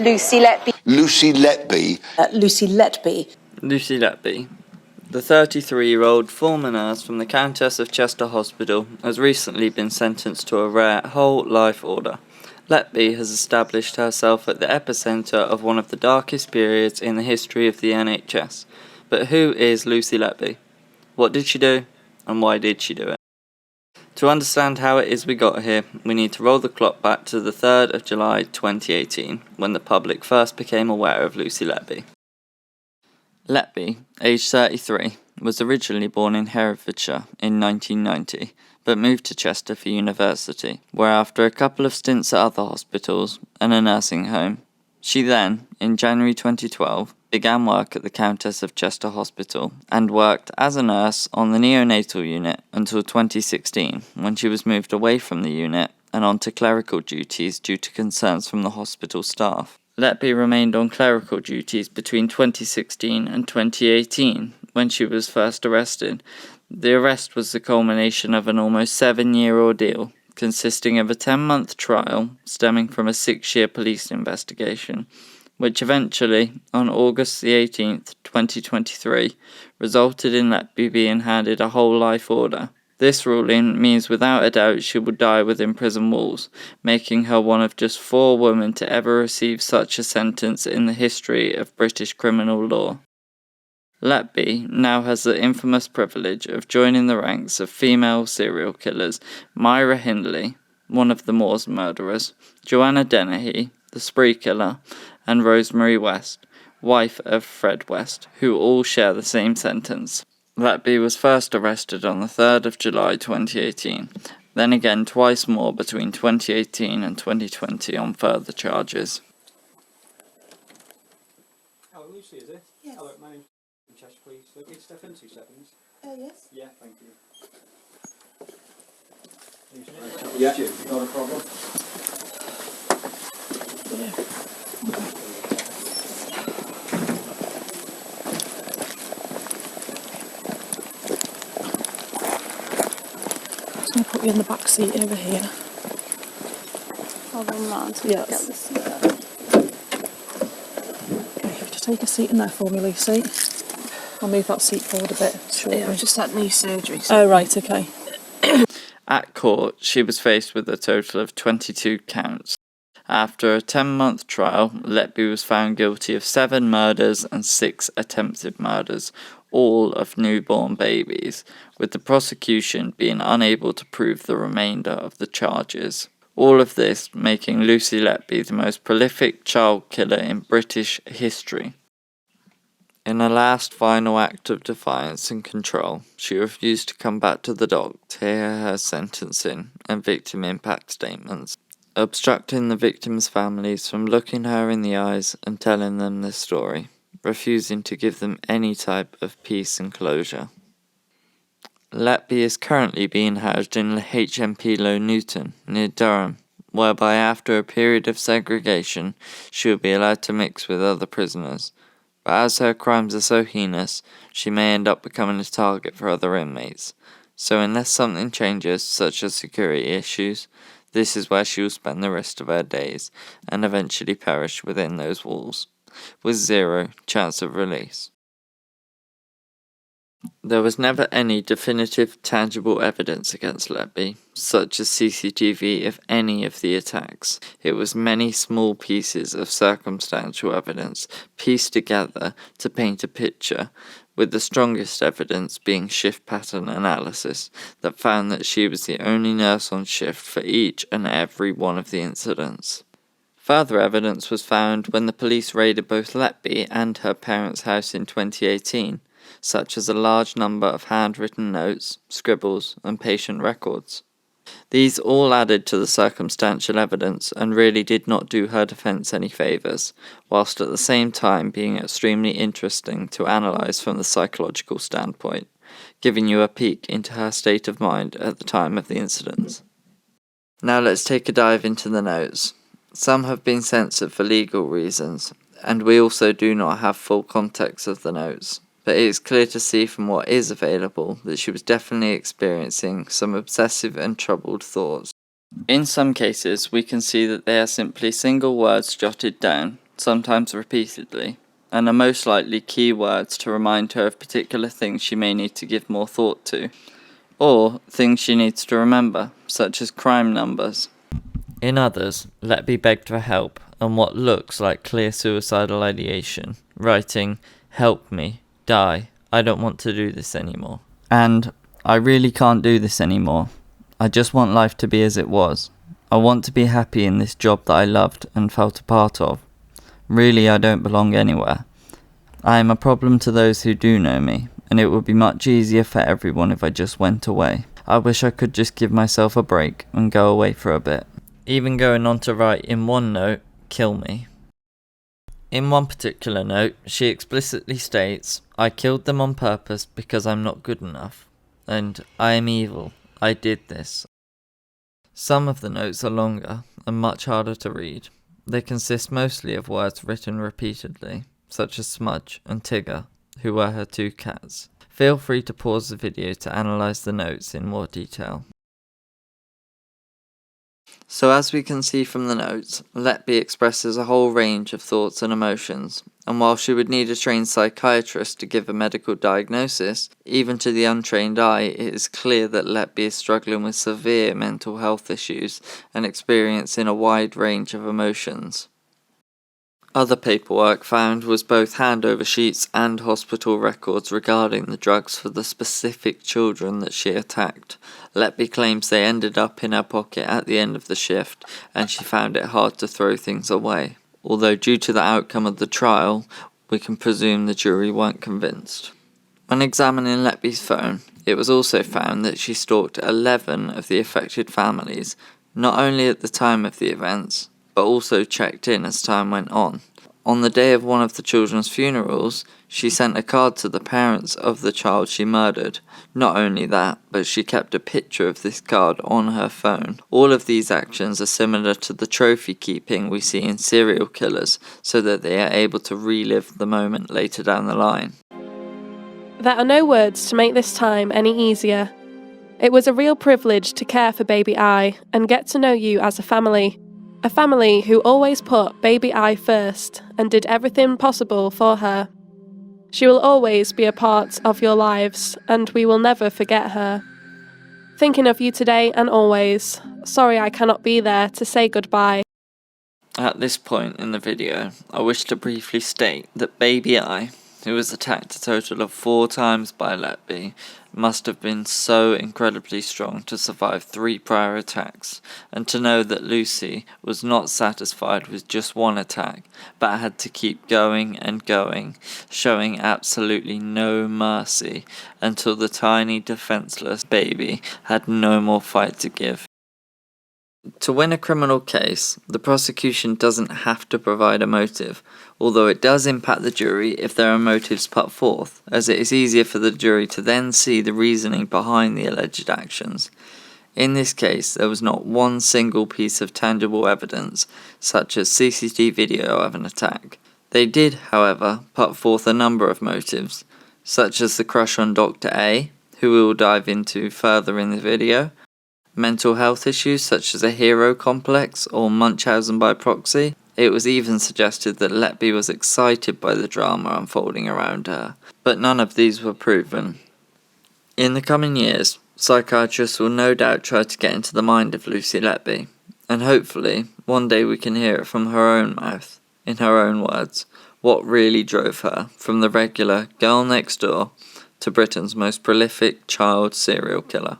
Lucy Letby. Lucy Letby. Lucy Letby. Lucy Letby. The 33-year-old former nurse from the Countess of Chester Hospital has recently been sentenced to a rare whole life order. Letby has established herself at the epicentre of one of the darkest periods in the history of the NHS. But who is Lucy Letby? What did she do? And why did she do it? To understand how it is we got here, we need to roll the clock back to the 3rd of July 2018, when the public first became aware of Lucy Letby. Letby, aged 33, was originally born in Herefordshire in 1990, but moved to Chester for university, where after a couple of stints at other hospitals and a nursing home, she then, in January 2012, began work at the Countess of Chester Hospital and worked as a nurse on the neonatal unit until 2016, when she was moved away from the unit and onto clerical duties due to concerns from the hospital staff. Letby remained on clerical duties between 2016 and 2018, when she was first arrested. The arrest was the culmination of an almost 7-year ordeal, consisting of a 10-month trial stemming from a 6-year police investigation, which eventually, on August the 18th, 2023, resulted in Letby being handed a whole life order. This ruling means without a doubt she will die within prison walls, making her one of just 4 women to ever receive such a sentence in the history of British criminal law. Letby now has the infamous privilege of joining the ranks of female serial killers Myra Hindley, one of the Moors murderers, Joanna Dennehy, the spree killer, and Rosemary West, wife of Fred West, who all share the same sentence. Letby was first arrested on the 3rd of July 2018, then again twice more between 2018 and 2020 on further charges. Oh, Lucy, is it? Yes. Hello, my name's Chester, please. Look, it's step in 2 seconds. Yes. Yeah, thank you. Yeah, not a problem. I'm going to put you in the back seat over here. Hold on, man. Yes. Get the seat. Okay, just take a seat in there for me, Lucy. I'll move that seat forward a bit. Shortly. Yeah, I've just had knee surgery. So. Oh, right, okay. At court, she was faced with a total of 22 counts. After a 10-month trial, Letby was found guilty of 7 murders and 6 attempted murders, all of newborn babies, with the prosecution being unable to prove the remainder of the charges. All of this making Lucy Letby the most prolific child killer in British history. In a last final act of defiance and control, she refused to come back to the dock to hear her sentencing and victim impact statements, obstructing the victims' families from looking her in the eyes and telling them this story, refusing to give them any type of peace and closure. Letby is currently being housed in HMP Low Newton, near Durham, whereby after a period of segregation, she will be allowed to mix with other prisoners. But as her crimes are so heinous, she may end up becoming a target for other inmates. So unless something changes, such as security issues, this is where she will spend the rest of her days, and eventually perish within those walls, with 0 chance of release. There was never any definitive, tangible evidence against Letby, such as CCTV of any of the attacks. It was many small pieces of circumstantial evidence pieced together to paint a picture, with the strongest evidence being shift pattern analysis that found that she was the only nurse on shift for each and every one of the incidents. Further evidence was found when the police raided both Letby and her parents' house in 2018, such as a large number of handwritten notes, scribbles, and patient records. These all added to the circumstantial evidence and really did not do her defence any favours, whilst at the same time being extremely interesting to analyse from the psychological standpoint, giving you a peek into her state of mind at the time of the incidents. Now let's take a dive into the notes. Some have been censored for legal reasons, and we also do not have full context of the notes. But it is clear to see from what is available that she was definitely experiencing some obsessive and troubled thoughts. In some cases, we can see that they are simply single words jotted down, sometimes repeatedly, and are most likely key words to remind her of particular things she may need to give more thought to, or things she needs to remember, such as crime numbers. In others, Letby begged for help and what looks like clear suicidal ideation, writing, "Help me, die, I don't want to do this anymore." And, "I really can't do this anymore. I just want life to be as it was. I want to be happy in this job that I loved and felt a part of. Really, I don't belong anywhere. I am a problem to those who do know me, and it would be much easier for everyone if I just went away. I wish I could just give myself a break and go away for a bit." Even going on to write in one note, "Kill me." In one particular note, she explicitly states, "I killed them on purpose because I'm not good enough," and "I am evil, I did this." Some of the notes are longer and much harder to read. They consist mostly of words written repeatedly, such as Smudge and Tigger, who were her two cats. Feel free to pause the video to analyse the notes in more detail. So as we can see from the notes, Letby expresses a whole range of thoughts and emotions, and while she would need a trained psychiatrist to give a medical diagnosis, even to the untrained eye, it is clear that Letby is struggling with severe mental health issues and experiencing a wide range of emotions. Other paperwork found was both handover sheets and hospital records regarding the drugs for the specific children that she attacked. Letby claims they ended up in her pocket at the end of the shift, and she found it hard to throw things away. Although due to the outcome of the trial, we can presume the jury weren't convinced. When examining Letby's phone, it was also found that she stalked 11 of the affected families, not only at the time of the events, but also checked in as time went on. On the day of one of the children's funerals, she sent a card to the parents of the child she murdered. Not only that, but she kept a picture of this card on her phone. All of these actions are similar to the trophy keeping we see in serial killers, so that they are able to relive the moment later down the line. There are no words to make this time any easier. It was a real privilege to care for baby I and get to know you as a family. A family who always put baby I first and did everything possible for her. She will always be a part of your lives, and we will never forget her. Thinking of you today and always. Sorry I cannot be there to say goodbye. At this point in the video, I wish to briefly state that baby I, who was attacked a total of 4 times by Letby, must have been so incredibly strong to survive 3 prior attacks, and to know that Lucy was not satisfied with just one attack, but had to keep going and going, showing absolutely no mercy until the tiny defenseless baby had no more fight to give. To win a criminal case, the prosecution doesn't have to provide a motive, although it does impact the jury if there are motives put forth, as it is easier for the jury to then see the reasoning behind the alleged actions. In this case, there was not one single piece of tangible evidence, such as CCTV video of an attack. They did, however, put forth a number of motives, such as the crush on Dr. A, who we will dive into further in the video, mental health issues such as a hero complex or Munchausen by proxy. It was even suggested that Letby was excited by the drama unfolding around her, but none of these were proven. In the coming years, psychiatrists will no doubt try to get into the mind of Lucy Letby, and hopefully, one day we can hear it from her own mouth, in her own words, what really drove her from the regular girl next door to Britain's most prolific child serial killer.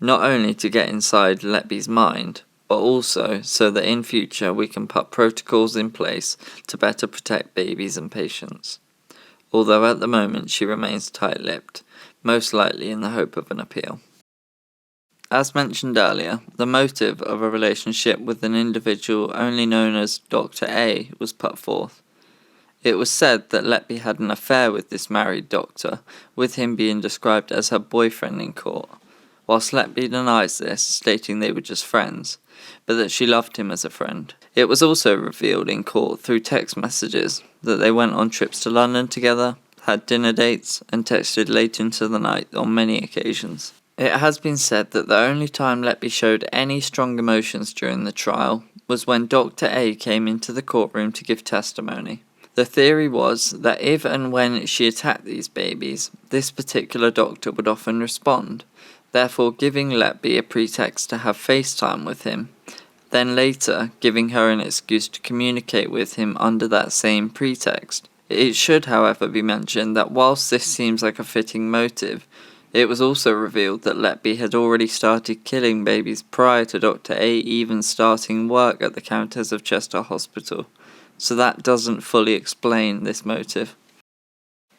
Not only to get inside Letby's mind, but also so that in future we can put protocols in place to better protect babies and patients. Although at the moment she remains tight-lipped, most likely in the hope of an appeal. As mentioned earlier, the motive of a relationship with an individual only known as Dr. A was put forth. It was said that Letby had an affair with this married doctor, with him being described as her boyfriend in court. Whilst Letby denies this, stating they were just friends, but that she loved him as a friend. It was also revealed in court through text messages that they went on trips to London together, had dinner dates, and texted late into the night on many occasions. It has been said that the only time Letby showed any strong emotions during the trial was when Dr. A came into the courtroom to give testimony. The theory was that if and when she attacked these babies, this particular doctor would often respond, therefore giving Letby a pretext to have FaceTime with him, then later giving her an excuse to communicate with him under that same pretext. It should, however, be mentioned that whilst this seems like a fitting motive, it was also revealed that Letby had already started killing babies prior to Dr. A even starting work at the Countess of Chester Hospital, so that doesn't fully explain this motive.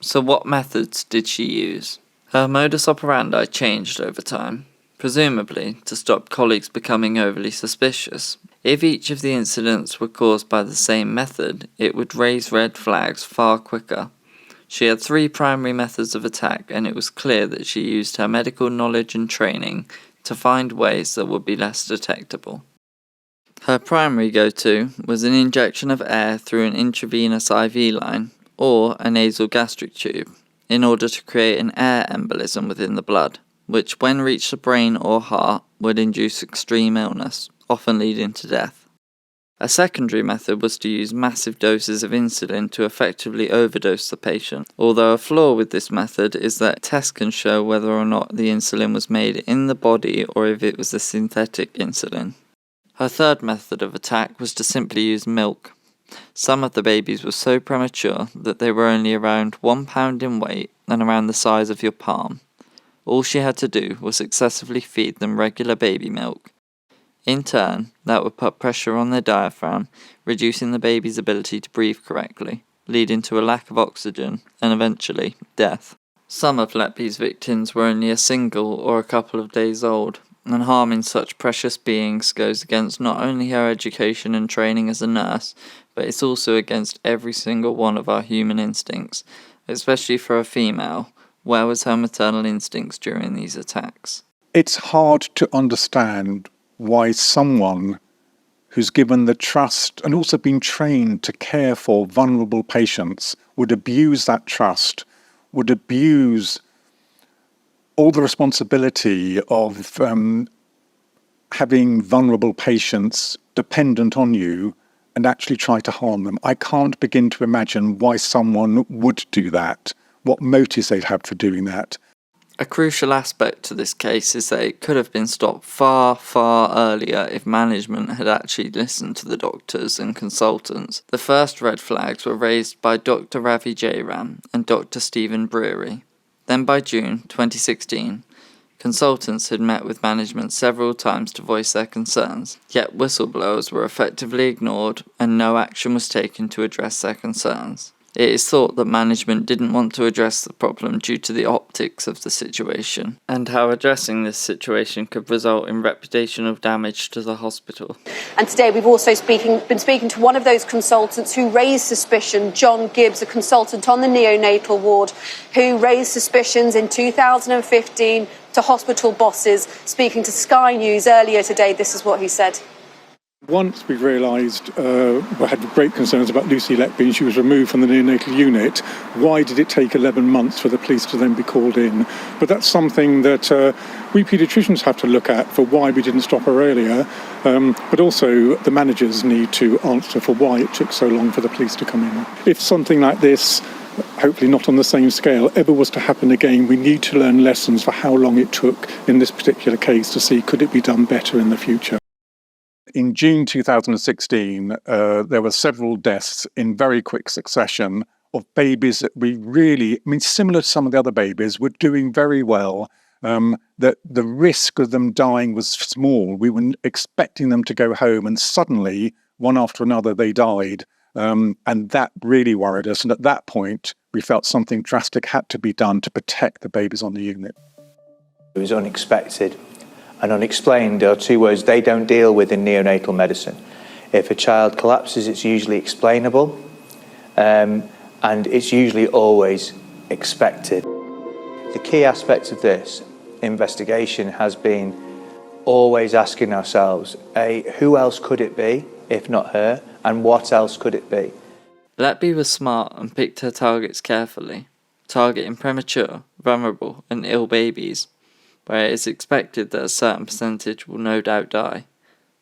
So what methods did she use? Her modus operandi changed over time, presumably to stop colleagues becoming overly suspicious. If each of the incidents were caused by the same method, it would raise red flags far quicker. She had 3 primary methods of attack, and it was clear that she used her medical knowledge and training to find ways that would be less detectable. Her primary go-to was an injection of air through an intravenous IV line, or a nasal gastric tube, in order to create an air embolism within the blood, which when reached the brain or heart would induce extreme illness, often leading to death. A secondary method was to use massive doses of insulin to effectively overdose the patient, although a flaw with this method is that tests can show whether or not the insulin was made in the body or if it was a synthetic insulin. Her third method of attack was to simply use milk. Some of the babies were so premature that they were only around 1 pound in weight and around the size of your palm. All she had to do was successively feed them regular baby milk. In turn, that would put pressure on their diaphragm, reducing the baby's ability to breathe correctly, leading to a lack of oxygen and eventually death. Some of Letby's victims were only a single or a couple of days old, and harming such precious beings goes against not only her education and training as a nurse, but it's also against every single one of our human instincts, especially for a female. Where was her maternal instincts during these attacks? It's hard to understand why someone who's given the trust and also been trained to care for vulnerable patients would abuse that trust, would abuse all the responsibility of having vulnerable patients dependent on you and actually try to harm them. I can't begin to imagine why someone would do that, what motives they'd have for doing that. A crucial aspect to this case is that it could have been stopped far, far earlier if management had actually listened to the doctors and consultants. The first red flags were raised by Dr. Ravi Jairam and Dr. Stephen Brewery. Then by June 2016, consultants had met with management several times to voice their concerns, yet whistleblowers were effectively ignored and no action was taken to address their concerns. It is thought that management didn't want to address the problem due to the optics of the situation, and how addressing this situation could result in reputational damage to the hospital. And today we've also been speaking to one of those consultants who raised suspicion, John Gibbs, a consultant on the neonatal ward, who raised suspicions in 2015 to hospital bosses. Speaking to Sky News earlier today, this is what he said. Once we realised, we had great concerns about Lucy Letby and she was removed from the neonatal unit, why did it take 11 months for the police to then be called in? But that's something that we paediatricians have to look at for why we didn't stop her earlier, but also the managers need to answer for why it took so long for the police to come in. If something like this, hopefully not on the same scale, ever was to happen again, we need to learn lessons for how long it took in this particular case to see could it be done better in the future. In June 2016, there were several deaths in very quick succession of babies that we really, similar to some of the other babies, were doing very well. That the risk of them dying was small. We were expecting them to go home, and suddenly, one after another, they died. And that really worried us. And at that point, we felt something drastic had to be done to protect the babies on the unit. It was unexpected. And unexplained are 2 words they don't deal with in neonatal medicine. If a child collapses, it's usually explainable, and it's usually always expected. The key aspect of this investigation has been always asking ourselves, who else could it be, if not her, and what else could it be? Letby was smart and picked her targets carefully, targeting premature, vulnerable and ill babies. where it is expected that a certain percentage will no doubt die.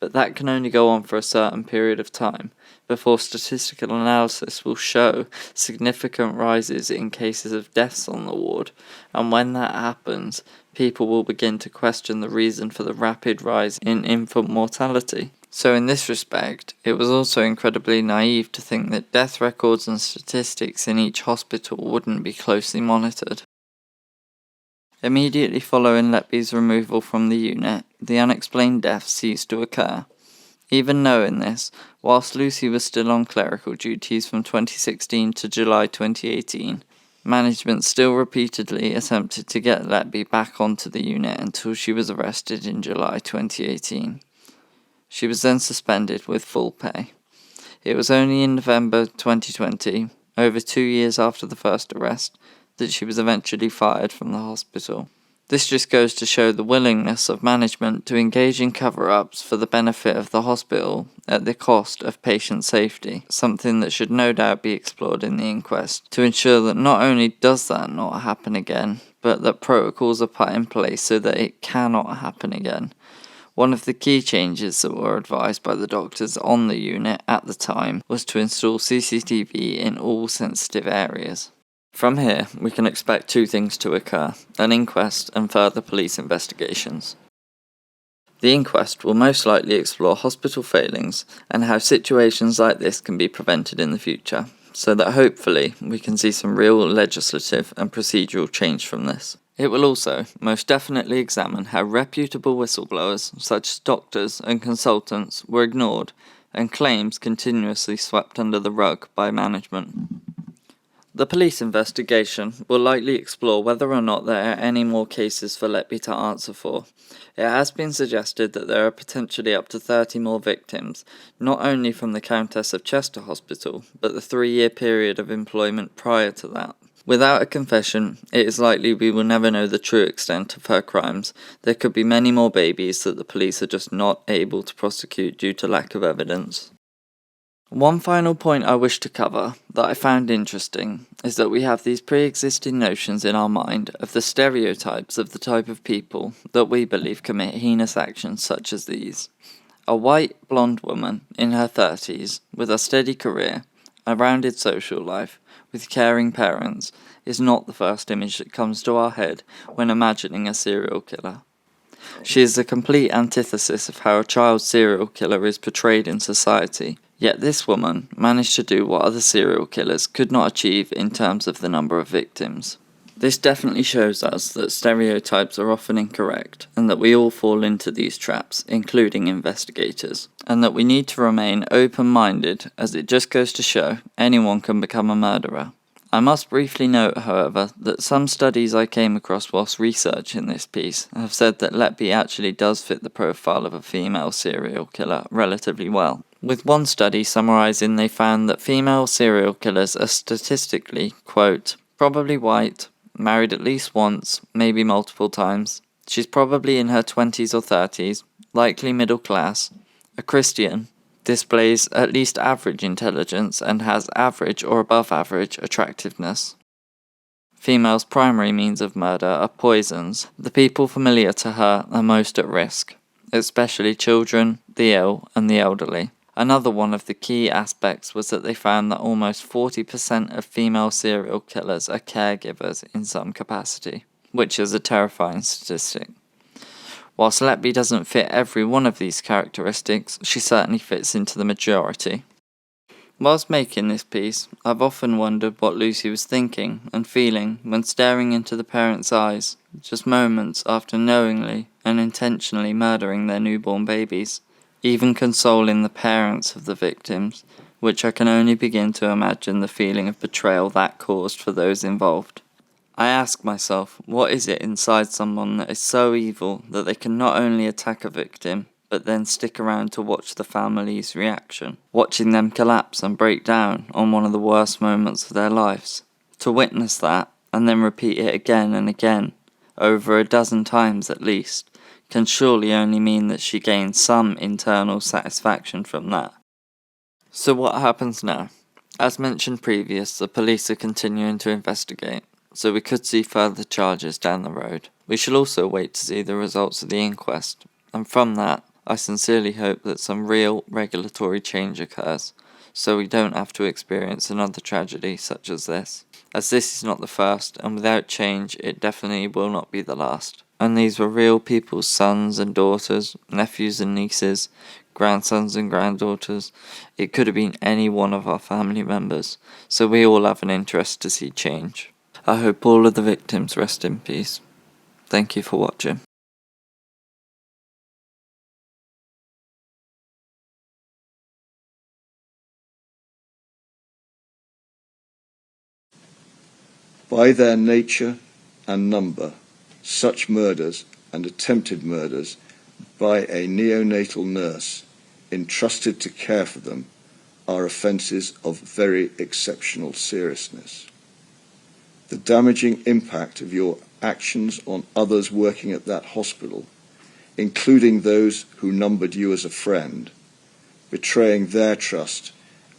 But that can only go on for a certain period of time before statistical analysis will show significant rises in cases of deaths on the ward, and when that happens, people will begin to question the reason for the rapid rise in infant mortality. So in this respect, it was also incredibly naive to think that death records and statistics in each hospital wouldn't be closely monitored. Immediately following Letby's removal from the unit, the unexplained death ceased to occur. Even knowing this, whilst Lucy was still on clerical duties from 2016 to July 2018, management still repeatedly attempted to get Letby back onto the unit until she was arrested in July 2018. She was then suspended with full pay. It was only in November 2020, over 2 years after the first arrest, that she was eventually fired from the hospital. This just goes to show the willingness of management to engage in cover-ups for the benefit of the hospital at the cost of patient safety, something that should no doubt be explored in the inquest, to ensure that not only does that not happen again, but that protocols are put in place so that it cannot happen again. One of the key changes that were advised by the doctors on the unit at the time was to install CCTV in all sensitive areas. From here, we can expect two things to occur: an inquest and further police investigations. The inquest will most likely explore hospital failings and how situations like this can be prevented in the future, so that hopefully we can see some real legislative and procedural change from this. It will also most definitely examine how reputable whistleblowers, such as doctors and consultants, were ignored and claims continuously swept under the rug by management. The police investigation will likely explore whether or not there are any more cases for Letby to answer for. It has been suggested that there are potentially up to 30 more victims, not only from the Countess of Chester Hospital, but the 3-year period of employment prior to that. Without a confession, it is likely we will never know the true extent of her crimes. There could be many more babies that the police are just not able to prosecute due to lack of evidence. One final point I wish to cover that I found interesting is that we have these pre-existing notions in our mind of the stereotypes of the type of people that we believe commit heinous actions such as these. A white, blonde woman in her 30s with a steady career, a rounded social life, with caring parents is not the first image that comes to our head when imagining a serial killer. She is the complete antithesis of how a child serial killer is portrayed in society. Yet this woman managed to do what other serial killers could not achieve in terms of the number of victims. This definitely shows us that stereotypes are often incorrect, and that we all fall into these traps, including investigators, and that we need to remain open-minded, as it just goes to show anyone can become a murderer. I must briefly note, however, that some studies I came across whilst researching this piece have said that Letby actually does fit the profile of a female serial killer relatively well. With one study summarising, they found that female serial killers are statistically, quote, probably white, married at least once, maybe multiple times. She's probably in her 20s or 30s, likely middle class, a Christian, displays at least average intelligence and has average or above average attractiveness. Female's primary means of murder are poisons. The people familiar to her are most at risk, especially children, the ill, and the elderly. Another one of the key aspects was that they found that almost 40% of female serial killers are caregivers in some capacity, which is a terrifying statistic. Whilst Letby doesn't fit every one of these characteristics, she certainly fits into the majority. Whilst making this piece, I've often wondered what Lucy was thinking and feeling when staring into the parents' eyes, just moments after knowingly and intentionally murdering their newborn babies, even consoling the parents of the victims, which I can only begin to imagine the feeling of betrayal that caused for those involved. I ask myself, what is it inside someone that is so evil that they can not only attack a victim, but then stick around to watch the family's reaction, watching them collapse and break down on one of the worst moments of their lives. To witness that, and then repeat it again and again, over a dozen times at least, can surely only mean that she gains some internal satisfaction from that. So what happens now? As mentioned previous, the police are continuing to investigate. so we could see further charges down the road. We shall also wait to see the results of the inquest, and from that, I sincerely hope that some real regulatory change occurs, so we don't have to experience another tragedy such as this. As this is not the first, and without change, it definitely will not be the last. And these were real people's sons and daughters, nephews and nieces, grandsons and granddaughters. It could have been any one of our family members, so we all have an interest to see change. I hope all of the victims rest in peace. Thank you for watching. By their nature and number, such murders and attempted murders by a neonatal nurse entrusted to care for them are offences of very exceptional seriousness. The damaging impact of your actions on others working at that hospital, including those who numbered you as a friend, betraying their trust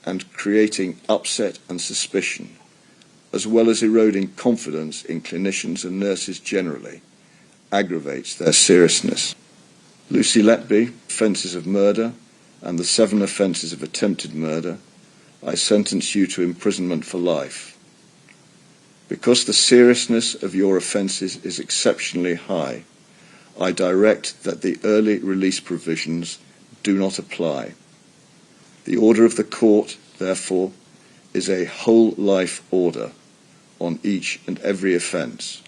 and creating upset and suspicion, as well as eroding confidence in clinicians and nurses generally, aggravates their seriousness. Lucy Letby, offences of murder, and the 7 offences of attempted murder, I sentence you to imprisonment for life. Because the seriousness of your offences is exceptionally high, I direct that the early release provisions do not apply. The order of the court, therefore, is a whole life order on each and every offence,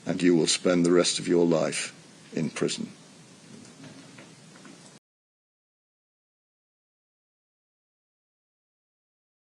and you will spend the rest of your life in prison.